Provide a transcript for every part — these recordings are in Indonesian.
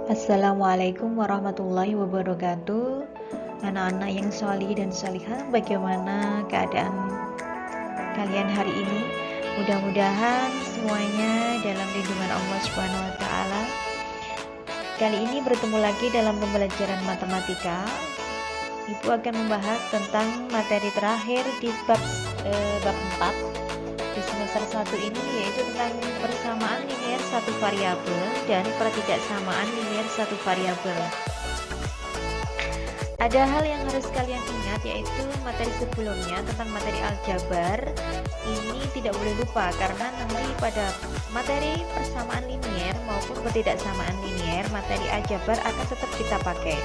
Assalamualaikum warahmatullahi wabarakatuh. Anak-anak yang solih dan solihah, bagaimana keadaan kalian hari ini? Mudah-mudahan semuanya dalam lindungan Allah Subhanahu wa Ta'ala. Kali ini bertemu lagi dalam pembelajaran matematika. Ibu akan membahas tentang materi terakhir di bab 4 di semester 1 ini, yaitu tentang persamaan linier satu variabel dan pertidaksamaan linier satu variabel. Ada hal yang harus kalian ingat, yaitu materi sebelumnya tentang materi aljabar ini tidak boleh lupa, karena nanti pada materi persamaan linier maupun pertidaksamaan linier, materi aljabar akan tetap kita pakai.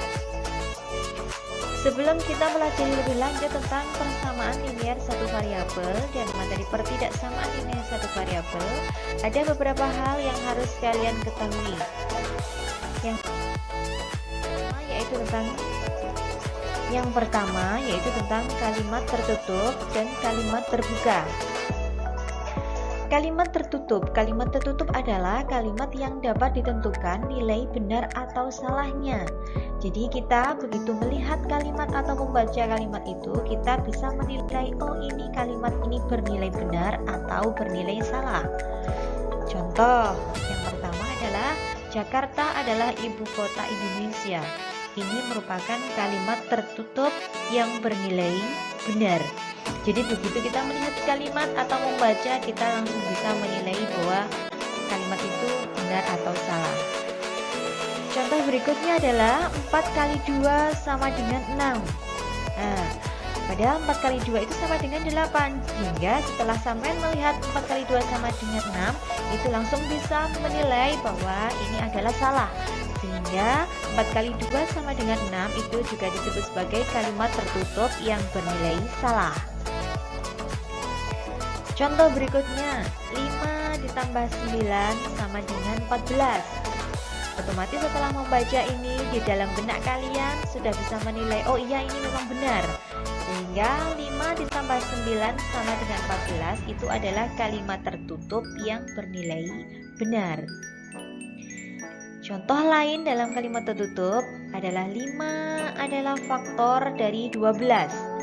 Sebelum kita pelajari lebih lanjut tentang persamaan linier satu variabel dan materi pertidaksamaan linier satu variabel, ada beberapa hal yang harus kalian ketahui. Yang pertama yaitu tentang kalimat tertutup dan kalimat terbuka. Kalimat tertutup adalah kalimat yang dapat ditentukan nilai benar atau salahnya. Jadi kita begitu melihat kalimat atau membaca kalimat itu, kita bisa menilai, oh ini kalimat ini bernilai benar atau bernilai salah. Contoh yang pertama adalah Jakarta adalah ibu kota Indonesia. Ini merupakan kalimat tertutup yang bernilai benar. Jadi begitu kita melihat kalimat atau membaca, kita langsung bisa menilai bahwa kalimat itu benar atau salah. Contoh berikutnya adalah 4 kali 2 sama dengan 6. Nah, padahal 4 kali 2 itu sama dengan 8. Sehingga setelah sampai melihat 4 kali 2 sama dengan 6, itu langsung bisa menilai bahwa ini adalah salah. Sehingga 4 kali 2 sama dengan 6 itu juga disebut sebagai kalimat tertutup yang bernilai salah. Contoh berikutnya, 5 ditambah 9 sama dengan 14. Otomatis setelah membaca ini, di dalam benak kalian sudah bisa menilai, oh iya ini memang benar. Sehingga 5 ditambah 9 sama dengan 14 itu adalah kalimat tertutup yang bernilai benar. Contoh lain dalam kalimat tertutup adalah 5 adalah faktor dari 12.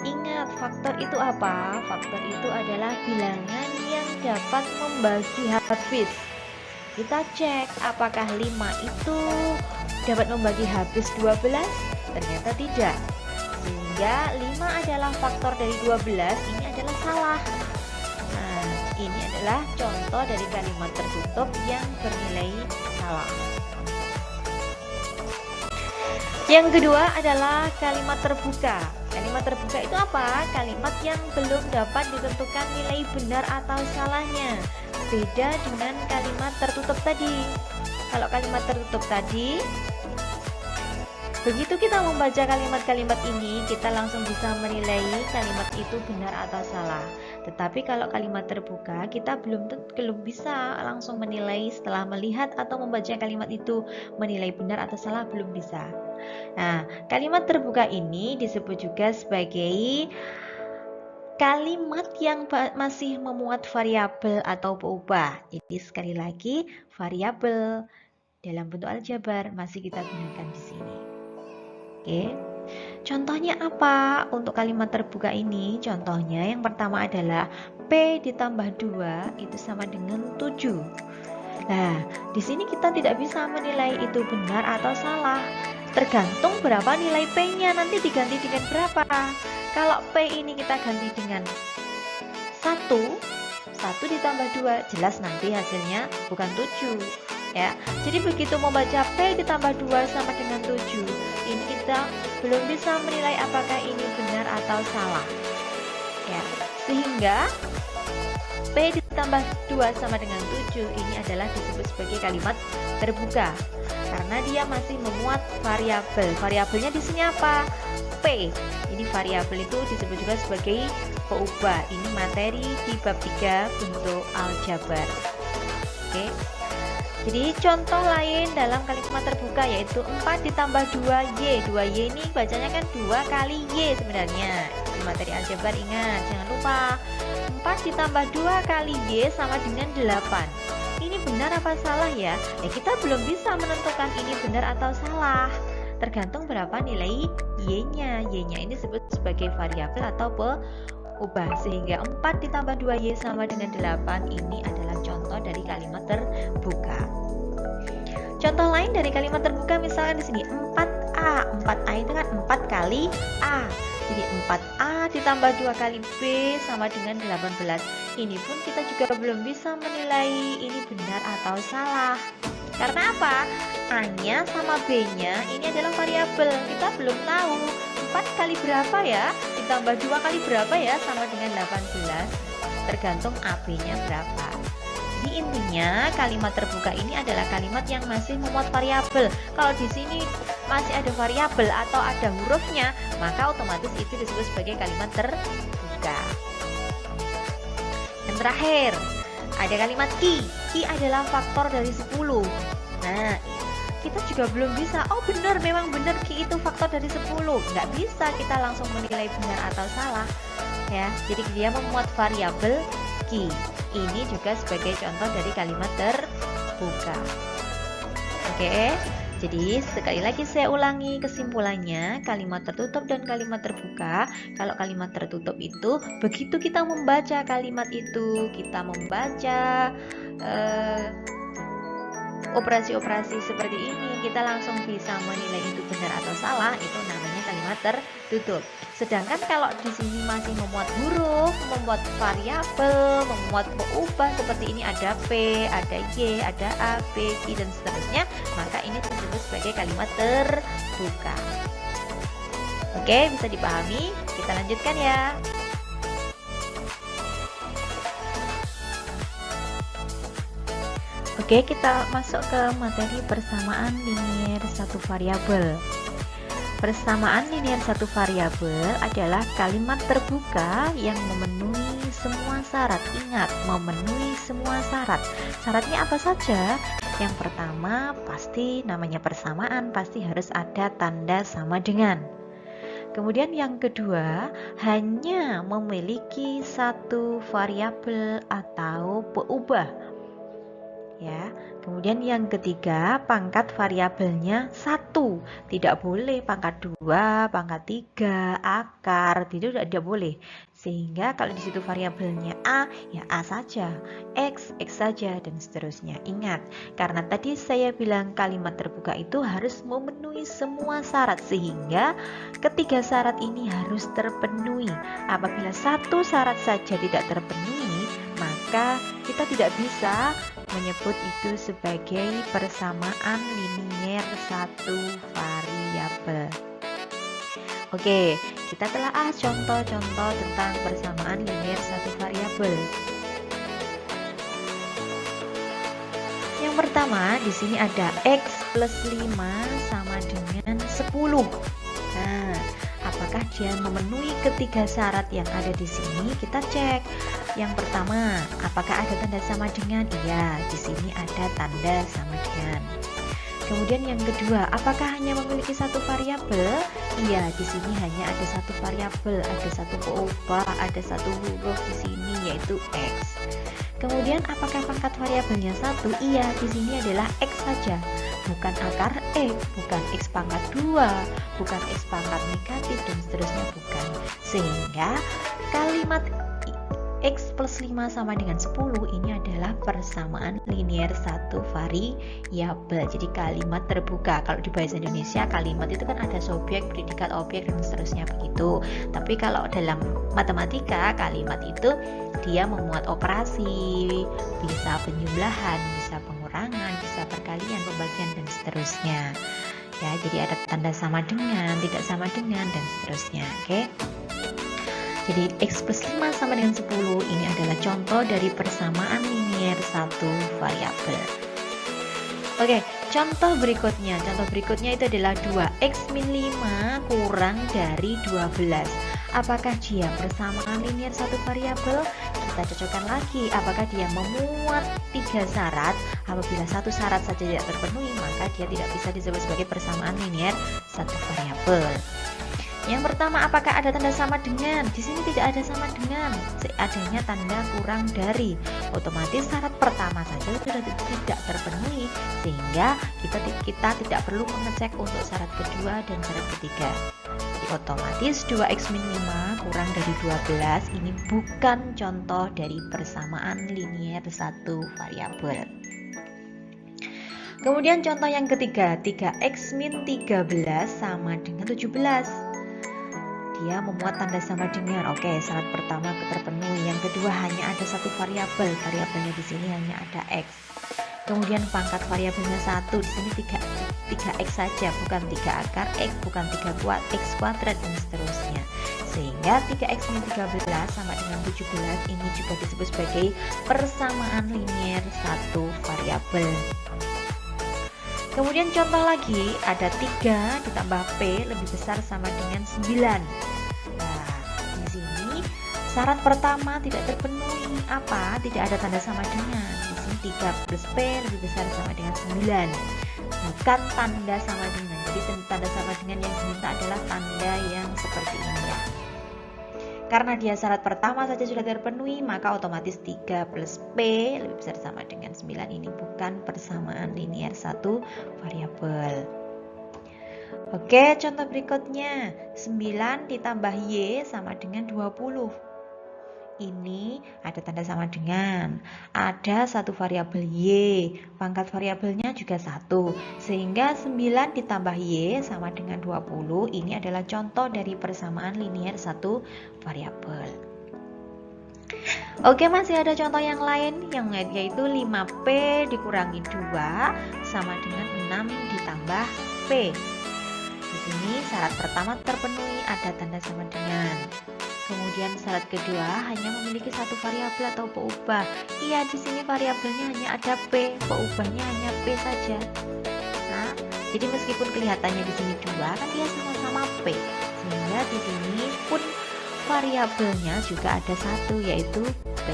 Ingat, faktor itu apa? Faktor itu adalah bilangan yang dapat membagi habis. Kita cek apakah 5 itu dapat membagi habis 12? Ternyata tidak. Sehingga 5 adalah faktor dari 12, ini adalah salah. Nah, ini adalah contoh dari kalimat tertutup yang bernilai salah. Yang kedua adalah kalimat terbuka. Kalimat terbuka itu apa? Kalimat yang belum dapat ditentukan nilai benar atau salahnya. Beda dengan kalimat tertutup tadi. Kalau kalimat tertutup tadi, begitu kita membaca kalimat-kalimat ini, kita langsung bisa menilai kalimat itu benar atau salah. Tetapi kalau kalimat terbuka, kita belum bisa langsung menilai setelah melihat atau membaca kalimat itu, menilai benar atau salah belum bisa. Nah, kalimat terbuka ini disebut juga sebagai kalimat yang masih memuat variabel atau peubah. Jadi sekali lagi, variabel dalam bentuk aljabar masih kita gunakan di sini. Oke. Contohnya apa untuk kalimat terbuka ini? Contohnya yang pertama adalah P ditambah 2 itu sama dengan 7. Nah, di sini kita tidak bisa menilai itu benar atau salah. Tergantung berapa nilai P-nya, nanti diganti dengan berapa. Kalau P ini kita ganti dengan 1 ditambah 2, jelas nanti hasilnya bukan 7. Ya, jadi begitu membaca P ditambah 2 sama dengan 7, ini kita belum bisa menilai apakah ini benar atau salah. Ya, sehingga P ditambah 2 sama dengan 7 ini adalah disebut sebagai kalimat terbuka karena dia masih memuat variabel. Variabelnya di sini apa? P. Ini variabel itu disebut juga sebagai peubah. Ini materi di bab 3 bentuk aljabar. Oke. Jadi contoh lain dalam kalimat terbuka yaitu 4 ditambah 2Y. 2Y ini bacanya kan 2 kali Y sebenarnya. Di materi aljabar ingat, jangan lupa 4 ditambah 2 kali Y sama dengan 8. ini benar apa salah ya? Ya kita belum bisa menentukan ini benar atau salah. Tergantung berapa nilai y-nya. Y-nya ini disebut sebagai variabel atau peubah. Sehingga 4 ditambah 2y sama dengan 8. Ini adalah contoh dari kalimat terbuka. Contoh lain dari kalimat terbuka misalkan di sini 4a. 4a itu kan 4 kali a. Jadi 4a ditambah 2 kali b sama dengan 18. Ini pun kita juga belum bisa menilai ini benar atau salah. Karena apa? A-nya sama B-nya ini adalah variabel. Kita belum tahu 4 kali berapa ya, ditambah 2 kali berapa ya sama dengan 18. Tergantung AB-nya berapa. Jadi intinya kalimat terbuka ini adalah kalimat yang masih memuat variabel. Kalau di sini masih ada variabel atau ada hurufnya, maka otomatis itu disebut sebagai kalimat terbuka. Yang terakhir, ada kalimat ki. Ki adalah faktor dari 10. Nah, kita juga belum bisa, oh benar, memang benar ki itu faktor dari 10. Nggak bisa kita langsung menilai benar atau salah. Ya, jadi dia memuat variabel ki. Ini juga sebagai contoh dari kalimat terbuka. Oke, jadi sekali lagi saya ulangi kesimpulannya, kalimat tertutup dan kalimat terbuka. Kalau kalimat tertutup itu, begitu kita membaca kalimat itu, kita membaca operasi-operasi seperti ini, kita langsung bisa menilai itu benar atau salah. Itu namanya kalimat tertutup. Sedangkan kalau di sini masih memuat huruf, memuat variabel, memuat peubah seperti ini, ada p, ada y, ada a, b, i dan seterusnya, maka ini disebut sebagai kalimat terbuka. Oke, bisa dipahami? Kita lanjutkan ya. Oke, kita masuk ke materi persamaan linier satu variabel. Persamaan linier satu variabel adalah kalimat terbuka yang memenuhi semua syarat. Ingat, memenuhi semua syarat. Syaratnya apa saja? Yang pertama, pasti namanya persamaan, pasti harus ada tanda sama dengan. Kemudian yang kedua, hanya memiliki satu variabel atau peubah. Ya, kemudian yang ketiga, pangkat variabelnya 1, tidak boleh pangkat 2, pangkat 3, akar, tidak boleh. Sehingga kalau di situ variabelnya a, ya a saja, x saja dan seterusnya. Ingat, karena tadi saya bilang kalimat terbuka itu harus memenuhi semua syarat, sehingga ketiga syarat ini harus terpenuhi. Apabila satu syarat saja tidak terpenuhi, maka kita tidak bisa menyebut itu sebagai persamaan linier satu variabel. Oke, kita telah contoh-contoh tentang persamaan linier satu variabel. Yang pertama, di sini ada x plus 5 sama dengan 10. Nah, apakah dia memenuhi ketiga syarat yang ada di sini? Kita cek. Yang pertama, apakah ada tanda sama dengan? Iya, di sini ada tanda sama dengan. Kemudian yang kedua, apakah hanya memiliki satu variabel? Iya, di sini hanya ada satu variabel, ada satu peubah, ada satu huruf di sini yaitu x. Kemudian apakah pangkat variabelnya 1? Iya, di sini adalah x saja, bukan akar x, bukan x pangkat 2, bukan x pangkat negatif dan seterusnya, bukan. Sehingga kalimat x plus 5 sama dengan 10 ini adalah persamaan linier satu variabel. Jadi kalimat terbuka. Kalau di bahasa Indonesia kalimat itu kan ada subjek, predikat, objek dan seterusnya begitu. Tapi kalau dalam matematika kalimat itu dia memuat operasi, bisa penjumlahan, bisa pengurangan, bisa perkalian, pembagian dan seterusnya. Ya, jadi ada tanda sama dengan, tidak sama dengan dan seterusnya. Oke. Jadi x plus 5 sama dengan 10 ini adalah contoh dari persamaan linier satu variabel. Oke, contoh berikutnya. Contoh berikutnya itu adalah 2x min 5 kurang dari 12. Apakah dia persamaan linier satu variabel? Kita cocokkan lagi. Apakah dia memuat 3 syarat? Apabila satu syarat saja tidak terpenuhi, maka dia tidak bisa disebut sebagai persamaan linier satu variabel. Yang pertama, apakah ada tanda sama dengan? Di sini tidak ada sama dengan, adanya tanda kurang dari. Otomatis syarat pertama saja sudah tidak terpenuhi, sehingga kita tidak perlu mengecek untuk syarat kedua dan syarat ketiga. Jadi otomatis 2x-5 kurang dari 12 ini bukan contoh dari persamaan linier satu variabel. Kemudian contoh yang ketiga, 3x-13 sama dengan 17. Dia memuat tanda sama dengan. Oke, syarat pertama terpenuhi. Yang kedua, hanya ada satu variabel. Variabelnya di sini hanya ada x. Kemudian pangkat variabelnya 1. Di sini 3x saja, bukan 3 akar x, bukan 3 x kuadrat dan seterusnya. Sehingga 3x-13 sama dengan 17 ini juga disebut sebagai persamaan linier satu variabel. Kemudian contoh lagi, ada 3 ditambah P lebih besar sama dengan 9. Nah, di sini syarat pertama tidak terpenuhi. Apa? Tidak ada tanda sama dengan. Di sini 3 plus P lebih besar sama dengan 9. Bukan tanda sama dengan. Jadi tanda sama dengan yang diminta adalah tanda yang seperti ini ya. Karena dia syarat pertama saja sudah terpenuhi, maka otomatis 3 plus P lebih besar sama dengan 9 ini bukan persamaan linier satu variabel. Oke, contoh berikutnya, 9 ditambah Y sama dengan 20. Ini ada tanda sama dengan, ada satu variabel Y, pangkat variabelnya juga 1, sehingga 9 ditambah Y sama dengan 20. Ini adalah contoh dari persamaan linier satu variabel. Oke, masih ada contoh yang lain yaitu 5P dikurangi 2 sama dengan 6 ditambah P. Di sini syarat pertama terpenuhi, ada tanda sama dengan. Kemudian syarat kedua, hanya memiliki satu variabel atau peubah. Iya, di sini variabelnya hanya ada P, peubahnya hanya P saja. Nah, jadi meskipun kelihatannya di sini 2, kan dia sama-sama P. Sehingga di sini pun variabelnya juga ada 1, yaitu P.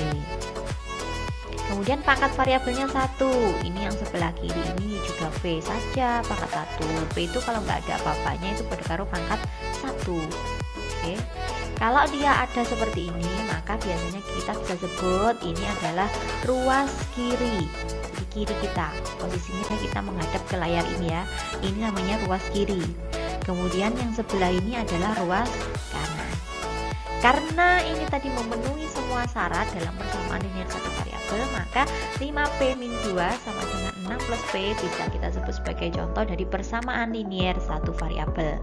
Kemudian pangkat variabelnya 1. Ini yang sebelah kiri ini juga P saja, pangkat 1. P itu kalau nggak ada apa-apanya itu berdekaro pangkat 1. Oke. Kalau dia ada seperti ini, maka biasanya kita bisa sebut ini adalah ruas kiri. Jadi kiri kita, posisinya kita menghadap ke layar ini ya. Ini namanya ruas kiri. Kemudian yang sebelah ini adalah ruas kanan. Karena ini tadi memenuhi semua syarat dalam persamaan linier satu variabel, maka 5P min 2 sama dengan 6 plus P bisa kita sebut sebagai contoh dari persamaan linier satu variabel.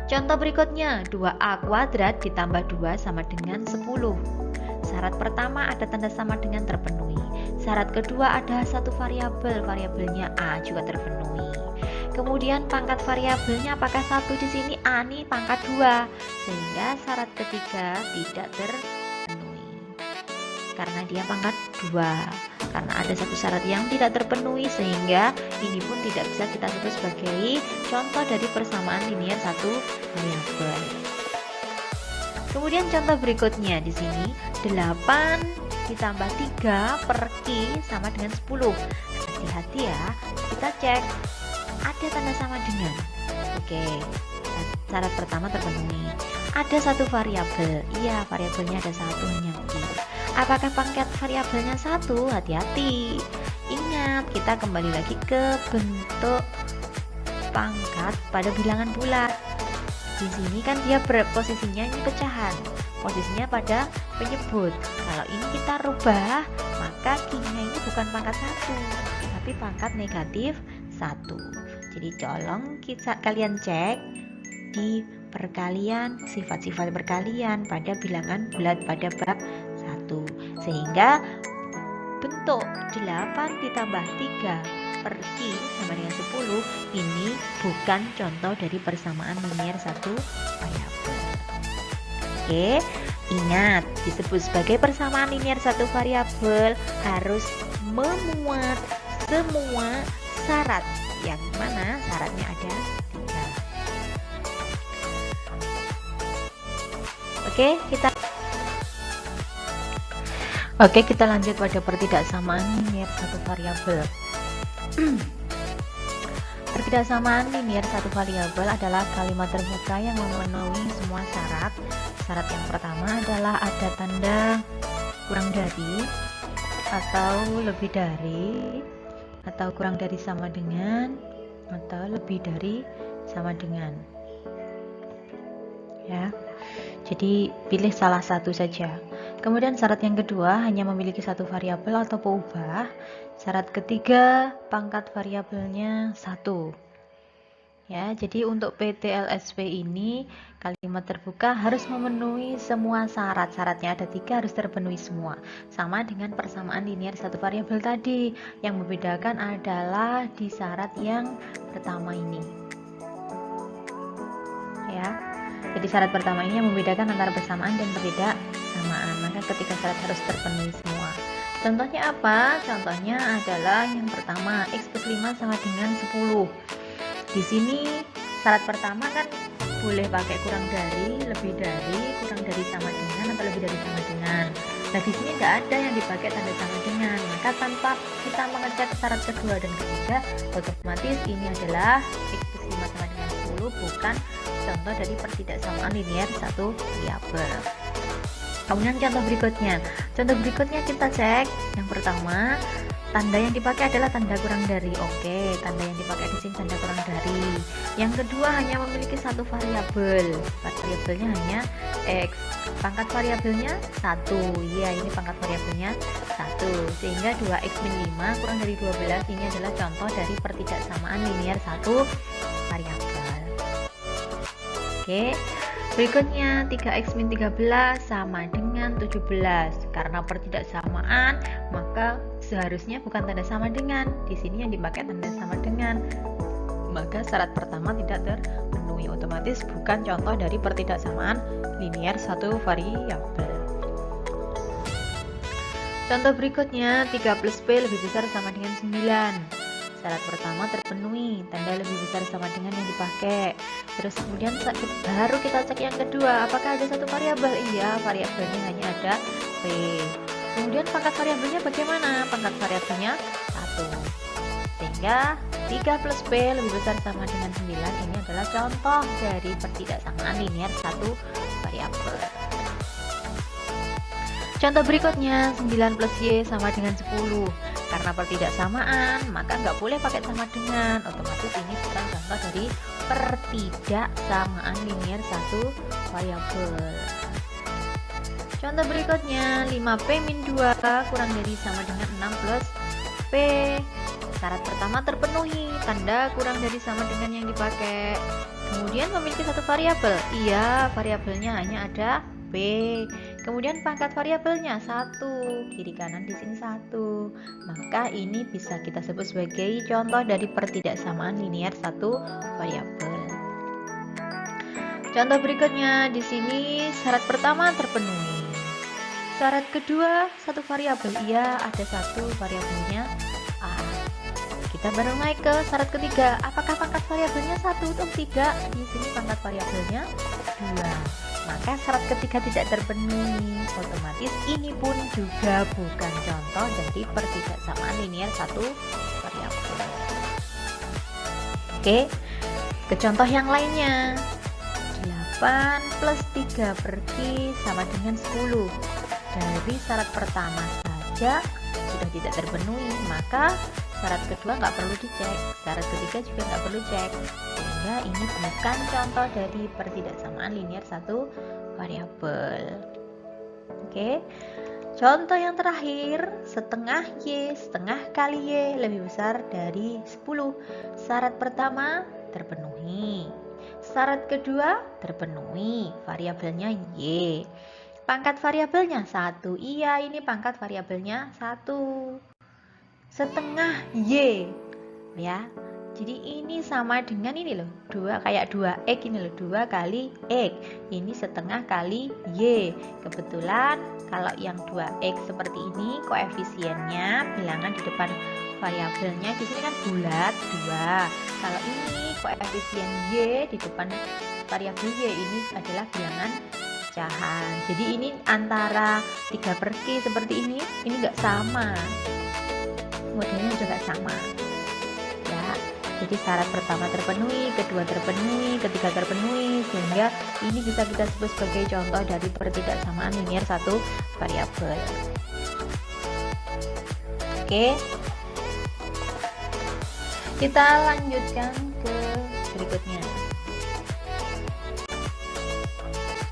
Contoh berikutnya, 2A kuadrat ditambah 2 sama dengan 10. Syarat pertama ada tanda sama dengan terpenuhi. Syarat kedua ada satu variabel, variabelnya A juga terpenuhi. Kemudian pangkat variabelnya apakah 1 di sini? A nih pangkat 2. Sehingga syarat ketiga tidak terpenuhi. Karena dia pangkat 2. Karena ada satu syarat yang tidak terpenuhi, sehingga ini pun tidak bisa kita sebut sebagai contoh dari persamaan linier satu variabel. Kemudian contoh berikutnya di sini 8 ditambah 3 per Q sama dengan 10. Hati-hati ya, kita cek ada tanda sama dengan. Oke, syarat pertama terpenuhi. Ada satu variabel, iya variabelnya ada satu, hanya Q. Apakah pangkat variabelnya 1? Hati-hati. Ingat, kita kembali lagi ke bentuk pangkat pada bilangan bulat. Di sini kan dia posisinya ini pecahan, posisinya pada penyebut. Kalau ini kita rubah, maka Q-nya ini bukan pangkat 1, tapi pangkat negatif 1. Jadi tolong kalian cek di perkalian, sifat-sifat perkalian pada bilangan bulat pada bab 1, sehingga bentuk 8 ditambah 3 per Q sama dengan 10 ini bukan contoh dari persamaan linier satu variabel. Oke, ingat, disebut sebagai persamaan linier satu variabel harus memuat semua syarat, yang mana syaratnya ada 3. Oke, kita lanjut pada pertidaksamaan linier satu variabel. Ketidaksamaan linier satu variabel adalah kalimat terbuka yang memenuhi semua syarat. Syarat yang pertama adalah ada tanda kurang dari, atau lebih dari, atau kurang dari sama dengan, atau lebih dari sama dengan. Ya. Jadi pilih salah satu saja. Kemudian syarat yang kedua hanya memiliki satu variabel atau peubah. Syarat ketiga pangkat variabelnya 1. Ya, jadi untuk PTLSP ini kalimat terbuka harus memenuhi semua syarat. Syaratnya ada 3, harus terpenuhi semua. Sama dengan persamaan linier satu variabel tadi. Yang membedakan adalah di syarat yang pertama ini. Ya. Jadi syarat pertama ini yang membedakan antara persamaan dan ketidaksamaan. Maka ketika syarat harus terpenuhi semua. Contohnya apa? Contohnya adalah yang pertama, X plus 5 sama dengan 10. Di sini syarat pertama kan boleh pakai kurang dari, lebih dari, kurang dari sama dengan, atau lebih dari sama dengan. Nah di sini nggak ada yang dipakai tanda sama dengan, maka tanpa kita mengecek syarat kedua dan ketiga, otomatis ini adalah X plus 5 sama dengan 10 bukan contoh dari pertidaksamaan linier satu variabel. Kemudian contoh berikutnya kita cek. Yang pertama, tanda yang dipakai adalah tanda kurang dari. Oke, tanda yang dipakai di sini tanda kurang dari. Yang kedua hanya memiliki satu variabel. Variabelnya hanya X. Pangkat variabelnya 1. Ya, ini pangkat variabelnya 1. Sehingga 2X min 5 kurang dari 12 ini adalah contoh dari pertidaksamaan linier satu variabel. Oke. Berikutnya 3x min 13 sama dengan 17. Karena pertidaksamaan, maka seharusnya bukan tanda sama dengan. Di sini yang dipakai tanda sama dengan. Maka syarat pertama tidak terpenuhi, otomatis bukan contoh dari pertidaksamaan linier satu variabel. Contoh berikutnya 3 plus B lebih besar sama dengan 9. Syarat pertama terpenuhi, tanda lebih besar sama dengan yang dipakai. Terus kemudian baru kita cek yang kedua, apakah ada satu variabel? Iya, variabelnya hanya ada P. Kemudian pangkat variabelnya bagaimana? Pangkat variabelnya 1. Sehingga 3 plus P lebih besar sama dengan 9 ini adalah contoh dari pertidaksamaan linier satu variabel. Contoh berikutnya 9 plus Y sama dengan 10. Karena pertidaksamaan, maka nggak boleh pakai sama dengan. Otomatis ini bukan contoh dari pertidaksamaan linier satu variabel. Contoh berikutnya 5P min 2 kurang dari sama dengan 6 plus P. Syarat pertama terpenuhi, tanda kurang dari sama dengan yang dipakai. Kemudian memiliki satu variabel. Iya, variabelnya hanya ada P. Kemudian pangkat variabelnya 1, kiri kanan di sini 1. Maka ini bisa kita sebut sebagai contoh dari pertidaksamaan linier satu variabel. Contoh berikutnya di sini syarat pertama terpenuhi. Syarat kedua satu variabel, iya ada satu variabelnya A. Kita baru naik ke syarat ketiga. Apakah pangkat variabelnya 1 atau tidak? Di sini pangkat variabelnya 2. Maka syarat ketiga tidak terpenuhi, otomatis ini pun juga bukan contoh dari pertidaksamaan linier satu variabel. Oke, ke contoh yang lainnya. 8 plus 3 per Q sama dengan 10. Dari syarat pertama saja sudah tidak terpenuhi, maka syarat kedua nggak perlu dicek, syarat ketiga juga nggak perlu cek. Sehingga ini bukan contoh dari pertidaksamaan linier satu variabel. Oke. Contoh yang terakhir, setengah Y setengah kali Y lebih besar dari 10. Syarat pertama terpenuhi. Syarat kedua terpenuhi, variabelnya Y. Pangkat variabelnya 1. Iya, ini pangkat variabelnya 1. Setengah Y. Ya. Jadi ini sama dengan ini loh, 2 kayak 2x ini loh, 2 kali x. Ini setengah kali y. Kebetulan kalau yang 2x seperti ini koefisiennya bilangan di depan variabelnya di sini kan bulat 2. Kalau ini koefisien y di depan variabel y ini adalah bilangan pecahan. Jadi ini antara 3 per Q seperti ini enggak sama. Modelnya juga sama. Ya. Jadi syarat pertama terpenuhi, kedua terpenuhi, ketiga terpenuhi, sehingga ini bisa kita sebut sebagai contoh dari pertidaksamaan linier satu variabel. Oke, kita lanjutkan ke berikutnya.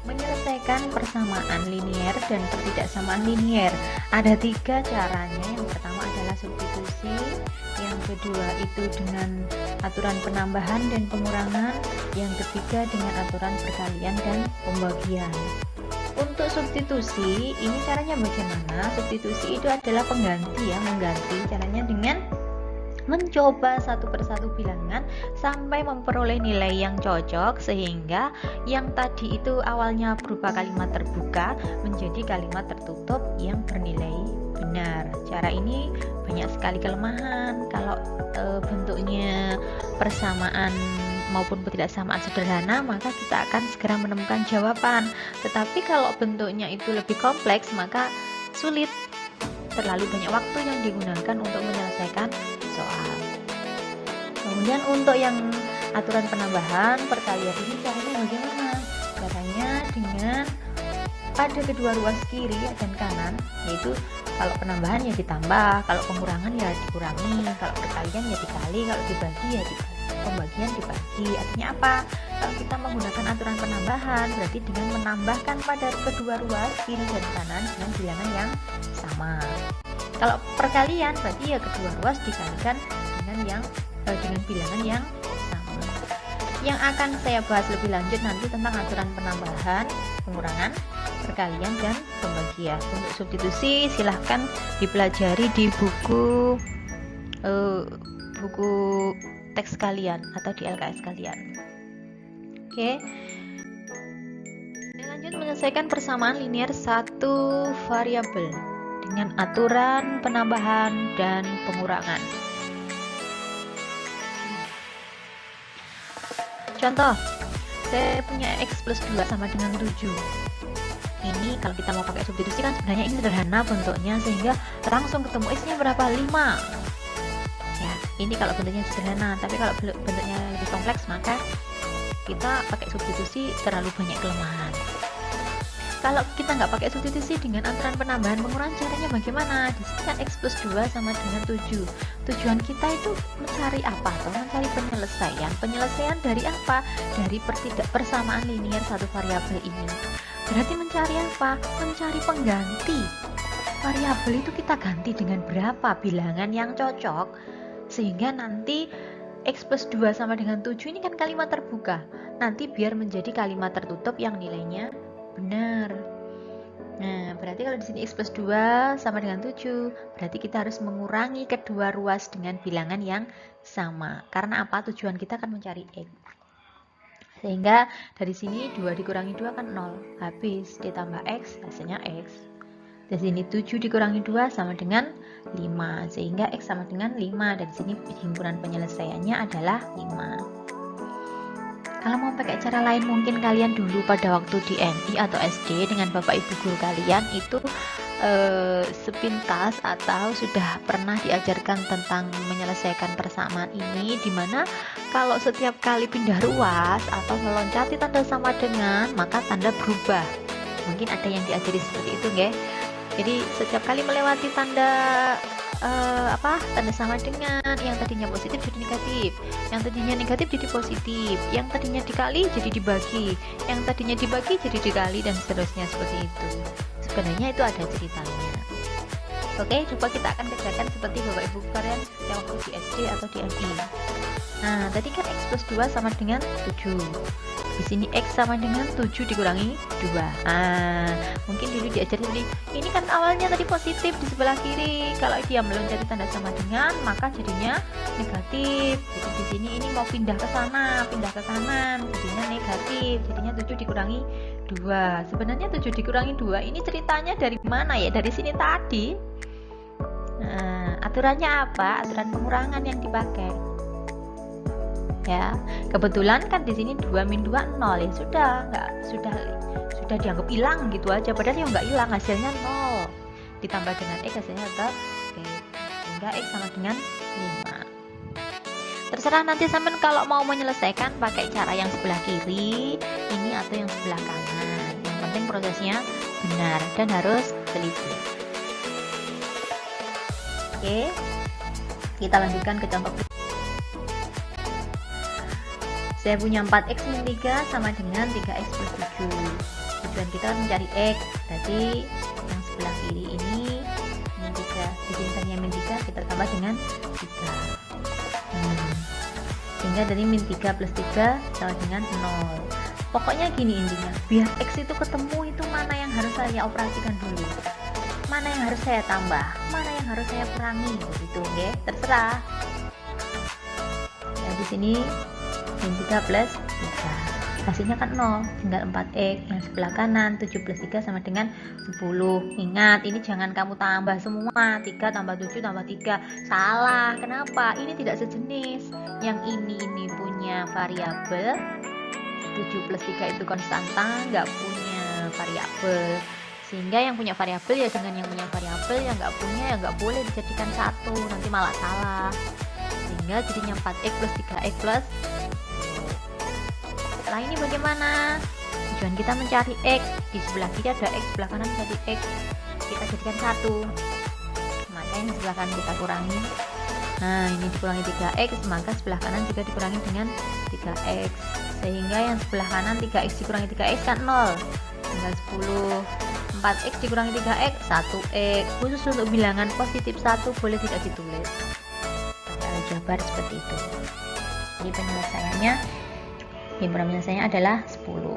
Menyelesaikan persamaan linier dan pertidaksamaan linier. Ada 3 caranya. Yang pertama adalah substitusi, yang kedua itu dengan aturan penambahan dan pengurangan, yang ketiga dengan aturan perkalian dan pembagian. Untuk substitusi, ini caranya bagaimana? Substitusi itu adalah pengganti ya, mengganti. Caranya dengan mencoba satu persatu bilangan sampai memperoleh nilai yang cocok, sehingga yang tadi itu awalnya berupa kalimat terbuka menjadi kalimat tertutup yang bernilai benar. Cara ini banyak sekali kelemahan. Kalau bentuknya persamaan maupun ketidaksamaan sederhana, maka kita akan segera menemukan jawaban. Tetapi kalau bentuknya itu lebih kompleks, maka sulit. Terlalu banyak waktu yang digunakan untuk menyelesaikan soal. Kemudian untuk yang aturan penambahan, perkalian ini caranya bagaimana? Caranya dengan pada kedua ruas kiri dan kanan, yaitu kalau penambahan ya ditambah, kalau pengurangan ya dikurangi, kalau perkalian ya dikali, kalau dibagi ya dibagi, pembagian dibagi. Artinya apa? Kalau kita menggunakan aturan penambahan, berarti dengan menambahkan pada kedua ruas kiri dan kanan dengan bilangan yang sama. Kalau perkalian berarti ya kedua ruas dikalikan dengan bilangan yang sama. Yang akan saya bahas lebih lanjut nanti tentang aturan penambahan, pengurangan, perkalian, dan pembagian. Untuk substitusi silahkan dipelajari di buku teks kalian atau di LKS kalian. Oke. Lanjut menyelesaikan persamaan linier satu variabel dengan aturan penambahan dan pengurangan. Contoh, saya punya X plus 2 sama dengan 7. Ini kalau kita mau pakai substitusi kan sebenarnya ini sederhana bentuknya, sehingga langsung ketemu X-nya berapa? 5. Ya, ini kalau bentuknya sederhana, tapi kalau bentuknya lebih kompleks maka kita pakai substitusi terlalu banyak kelemahan. Kalau kita nggak pakai substitusi dengan aturan penambahan pengurangan, caranya bagaimana? Di sini kan X plus 2 sama dengan 7. Tujuan kita itu mencari apa? Atau mencari penyelesaian. Penyelesaian dari apa? Dari persamaan linier satu variabel ini. Berarti mencari apa? Mencari pengganti. Variabel itu kita ganti dengan berapa bilangan yang cocok, sehingga nanti X plus 2 sama dengan 7 ini kan kalimat terbuka. Nanti biar menjadi kalimat tertutup yang nilainya benar. Nah, berarti kalau di sini X plus 2 sama dengan 7, berarti kita harus mengurangi kedua ruas dengan bilangan yang sama. Karena apa? Tujuan kita kan mencari X. Sehingga dari sini 2 dikurangi 2 kan 0. Habis ditambah X, hasilnya X. Di sini 7 dikurangi 2 sama dengan 5. Sehingga X sama dengan 5. Dan di sini himpunan penyelesaiannya adalah 5. Kalau mau pakai cara lain, mungkin kalian dulu pada waktu di MI atau SD dengan bapak ibu guru kalian itu sepintas atau sudah pernah diajarkan tentang menyelesaikan persamaan ini, dimana kalau setiap kali pindah ruas atau meloncati tanda sama dengan, maka tanda berubah. Mungkin ada yang diajari seperti itu, nggih. Jadi setiap kali melewati tanda tanda sama dengan, yang tadinya positif jadi negatif, yang tadinya negatif jadi positif, yang tadinya dikali jadi dibagi, yang tadinya dibagi jadi dikali, dan seterusnya seperti itu. Sebenarnya itu ada ceritanya. Oke, coba kita akan kerjakan seperti bapak ibu kalian yang waktu di SD atau di MI. Nah, tadi kan X plus 2 sama dengan 7. Di sini X sama dengan 7 dikurangi 2. Mungkin dulu diajarin ini kan awalnya tadi positif di sebelah kiri. Kalau dia meloncati tanda sama dengan, maka jadinya negatif. Jadi di sini ini mau pindah ke sana, pindah ke kanan, jadinya negatif. Jadinya 7 dikurangi 2. Sebenarnya 7 dikurangi 2 ini ceritanya dari mana ya? Dari sini tadi. Nah, aturannya apa? Aturan pengurangan yang dipakai. Ya, kebetulan kan di sini 2 min 2 0, ya sudah dianggap hilang gitu aja, padahal ya nggak hilang, hasilnya 0 ditambah dengan X hasilnya tetap X, sehingga X sama dengan 5. Terserah nanti sampean kalau mau menyelesaikan pakai cara yang sebelah kiri ini atau yang sebelah kanan. Yang penting prosesnya benar dan harus teliti. Oke, kita lanjutkan ke contoh. Saya punya 4x min 3 sama dengan 3x plus 7. Tujuan kita mencari x, berarti yang sebelah kiri ini min 3. Di sini tadinya min 3, kita tambah dengan 3. Sehingga dari min 3 plus 3 sama dengan 0. Pokoknya gini intinya, biar x itu ketemu itu mana yang harus saya operasikan dulu, mana yang harus saya tambah, mana yang harus saya kurangi, begitu, oke? Terserah. Ya, di sini min 3 plus 3 hasilnya kan 0, tinggal 4x. Yang sebelah kanan 7 plus 3 sama dengan 10. Ingat, ini jangan kamu tambah semua, 3 tambah 7 tambah 3, salah. Kenapa? Ini tidak sejenis. Yang ini punya variabel 7 plus 3 itu konstanta, nggak punya variabel. Sehingga yang punya variabel ya dengan yang punya variabel, yang nggak punya ya nggak boleh dijadikan satu, nanti malah salah. Sehingga jadinya 4x plus 3x plus. Setelah ini bagaimana? Tujuan kita mencari x, di sebelah kiri ada x, sebelah kanan jadi x, kita jadikan satu, maka yang sebelah kanan kita kurangi. Nah, ini dikurangi 3x, maka sebelah kanan juga dikurangi dengan 3x, sehingga yang sebelah kanan 3x dikurangi 3x kan 0, tinggal 10. 4x dikurangi 3x 1x. Khusus untuk bilangan positif 1 boleh tidak ditulis pada aljabar seperti itu. Jadi penyelesaiannya, himpunan penyelesaiannya adalah 10.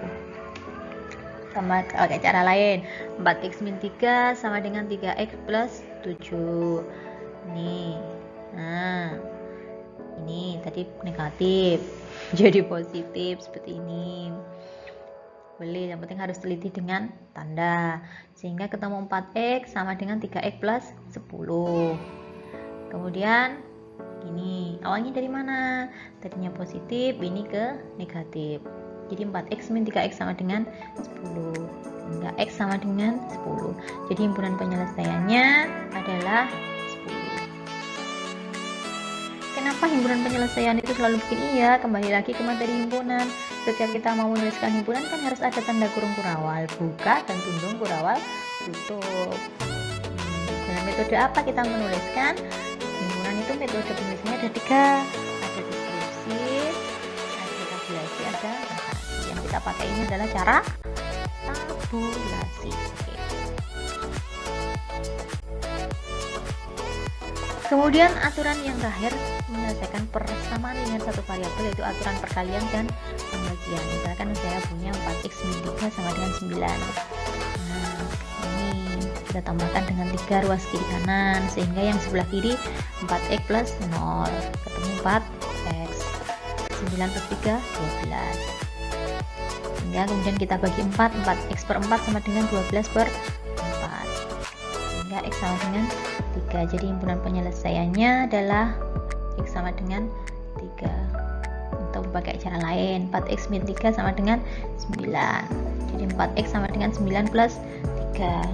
Sama pakai cara lain, 4x min 3 sama dengan 3x plus 7. Nah, ini tadi negatif jadi positif seperti ini. Boleh, yang penting harus teliti dengan tanda. Sehingga ketemu 4x sama dengan 3x plus 10. Kemudian ini awalnya dari mana? Tadinya positif, ini ke negatif. Jadi 4x min 3x sama dengan 10. Sehingga x sama dengan 10. Jadi himpunan penyelesaiannya adalah 10. Kenapa himpunan penyelesaian itu selalu bikin iya? Kembali lagi ke materi himpunan. Setiap kita mau menuliskan himpunan kan harus ada tanda kurung kurawal buka dan tundung kurawal tutup. Dengan metode apa kita menuliskan himpunan itu? Metode penulisannya ada 3, ada deskripsi, ada tabulasi, ada notasi. Yang kita pakai ini adalah cara tabulasi. Kemudian aturan yang terakhir menyelesaikan persamaan dengan satu variabel, yaitu aturan perkalian dan pembagian. Misalkan saya punya 4x min 3 sama dengan 9. Nah, ini kita tambahkan dengan 3 ruas kiri kanan, sehingga yang sebelah kiri 4x plus 0 ketemu 4x. 9 plus 3 12. Sehingga kemudian kita bagi 4, 4x per 4 sama dengan 12 per 4, sehingga x sama dengan 3. Jadi himpunan penyelesaiannya adalah x sama dengan 3. Atau pakai cara lain, 4x min 3 sama dengan 9. Jadi 4x sama dengan 9 plus 3.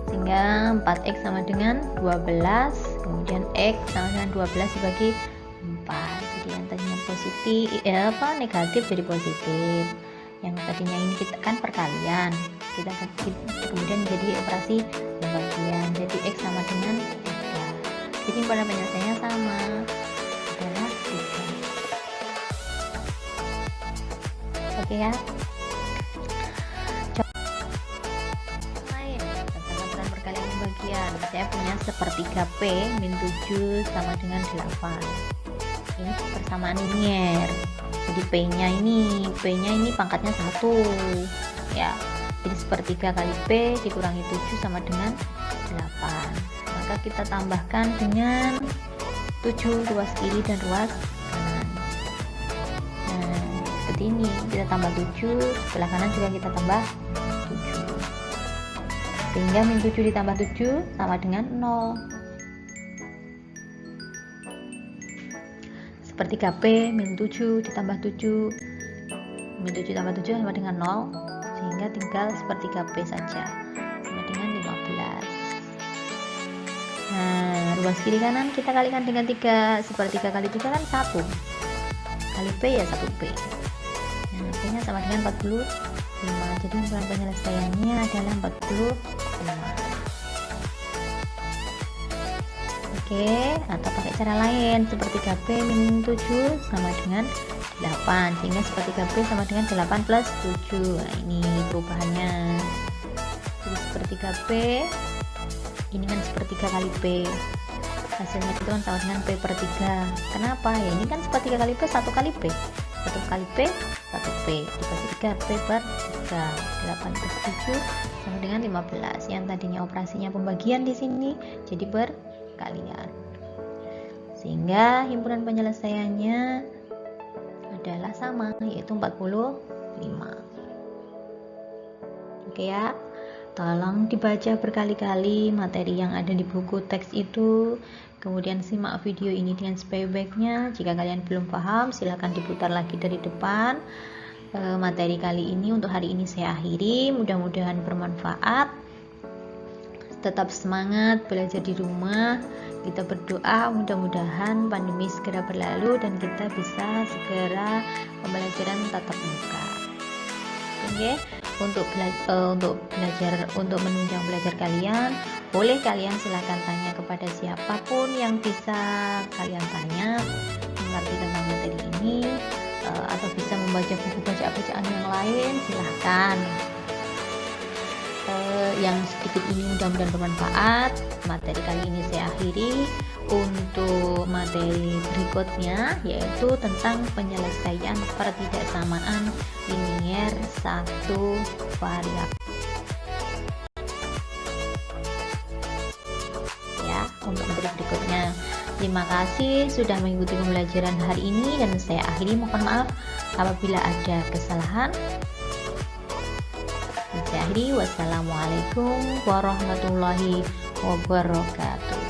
Sehingga 4x sama dengan 12. Kemudian x sama dengan 12 dibagi 4. Jadi yang tadinya positif, negatif jadi positif. Yang tadinya ini kita kan perkalian, kita kemudian jadi operasi pembagian, jadi x sama dengan 3. Jadi pada penyelesaiannya sama, adalah 3. Oke ya. Lain tentang aturan perkalian pembagian, saya punya sepertiga p min 7 sama dengan 8. Ini persamaan linier. Jadi p-nya ini pangkatnya 1 ya. Jadi sepertiga kali p dikurangi 7 sama dengan 8. Maka kita tambahkan dengan 7 ruas kiri dan ruas kanan. Nah, seperti ini kita tambah 7, sebelah kanan juga kita tambah 7. Sehingga min 7 ditambah 7 sama dengan 0. Sepertiga P min 7 ditambah 7, min 7 tambah 7 sama dengan 0, sehingga tinggal sepertiga P saja sama dengan 15. Nah, luas kiri kanan kita kalikan dengan 3. Sepertiga kali 3 kan 1. Kali P ya 1P. Nah, P nya sama dengan 45. Jadi himpunan penyelesaiannya adalah 45. Oke, atau pakai cara lain, sepertiga P minus 7 sama dengan 8, sehingga sepertiga P sama dengan 8 plus 7. Nah, ini perubahannya. Jadi sepertiga P ini kan sepertiga kali P, hasilnya itu kan sama dengan P per 3. Kenapa? Ya ini kan sepertiga kali P 1 kali P, 1 kali P 1 P dikasih 3 P per 3. 8 plus 7 sama dengan 15. Yang tadinya operasinya pembagian di sini jadi perkalian, sehingga himpunan penyelesaiannya adalah sama, yaitu 45. Oke ya, tolong dibaca berkali-kali materi yang ada di buku teks itu, kemudian simak video ini dengan sebaik-baiknya. Jika kalian belum paham, silahkan diputar lagi dari depan. Materi kali ini untuk hari ini saya akhiri, mudah-mudahan bermanfaat. Tetap semangat belajar di rumah. Kita berdoa mudah-mudahan pandemi segera berlalu dan kita bisa segera pembelajaran tatap muka. Oke, untuk menunjang belajar kalian, boleh kalian silakan tanya kepada siapapun yang bisa kalian tanya mengerti tentang materi ini, atau bisa membaca buku bacaan yang lain, silahkan. Yang sedikit ini mudah-mudahan bermanfaat. Materi kali ini saya akhiri. Untuk materi berikutnya yaitu tentang penyelesaian pertidaksamaan linier satu variabel. Ya, untuk materi berikutnya. Terima kasih sudah mengikuti pembelajaran hari ini dan saya akhiri. Mohon maaf apabila ada kesalahan. Saya akhiri. Wassalamualaikum warahmatullahi wabarakatuh.